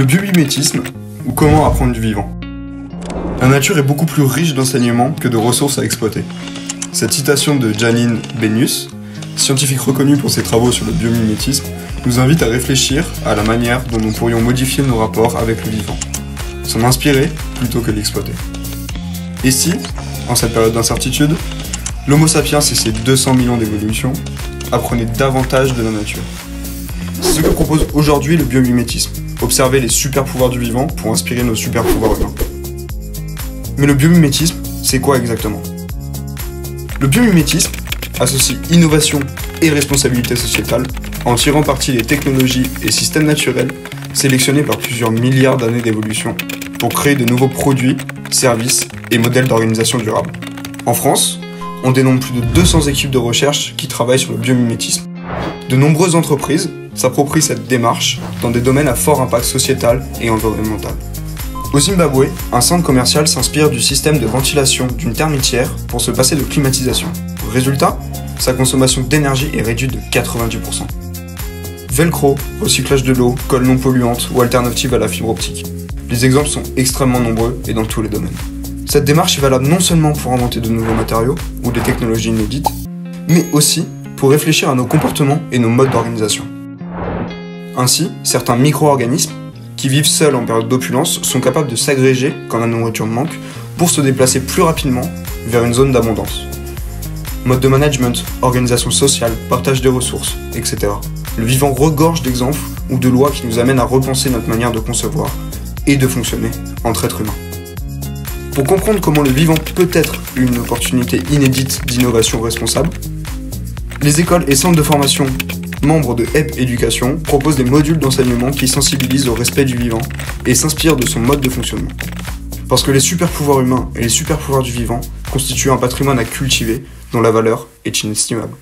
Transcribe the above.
Le biomimétisme, ou comment apprendre du vivant. La nature est beaucoup plus riche d'enseignements que de ressources à exploiter. Cette citation de Janine Benyus, scientifique reconnue pour ses travaux sur le biomimétisme, nous invite à réfléchir à la manière dont nous pourrions modifier nos rapports avec le vivant, s'en inspirer plutôt que l'exploiter. Et si, en cette période d'incertitude, l'Homo sapiens et ses 200 000 ans d'évolution apprenaient davantage de la nature? C'est ce que propose aujourd'hui le biomimétisme, observer les super pouvoirs du vivant pour inspirer nos super pouvoirs humains. Mais le biomimétisme, c'est quoi exactement? Le biomimétisme associe innovation et responsabilité sociétale en tirant parti des technologies et systèmes naturels sélectionnés par plusieurs milliards d'années d'évolution pour créer de nouveaux produits, services et modèles d'organisation durable. En France, on dénombre plus de 200 équipes de recherche qui travaillent sur le biomimétisme. De nombreuses entreprises s'approprient cette démarche dans des domaines à fort impact sociétal et environnemental. Au Zimbabwe, un centre commercial s'inspire du système de ventilation d'une termitière pour se passer de climatisation. Résultat, sa consommation d'énergie est réduite de 90%. Velcro, recyclage de l'eau, colle non polluante ou alternative à la fibre optique. Les exemples sont extrêmement nombreux et dans tous les domaines. Cette démarche est valable non seulement pour inventer de nouveaux matériaux ou des technologies inédites, mais aussi pour réfléchir à nos comportements et nos modes d'organisation. Ainsi, certains micro-organismes qui vivent seuls en période d'opulence sont capables de s'agréger quand la nourriture manque pour se déplacer plus rapidement vers une zone d'abondance. Mode de management, organisation sociale, partage des ressources, etc. Le vivant regorge d'exemples ou de lois qui nous amènent à repenser notre manière de concevoir et de fonctionner entre êtres humains. Pour comprendre comment le vivant peut être une opportunité inédite d'innovation responsable, les écoles et centres de formation membres de HEP Éducation proposent des modules d'enseignement qui sensibilisent au respect du vivant et s'inspirent de son mode de fonctionnement. Parce que les super pouvoirs humains et les super pouvoirs du vivant constituent un patrimoine à cultiver dont la valeur est inestimable.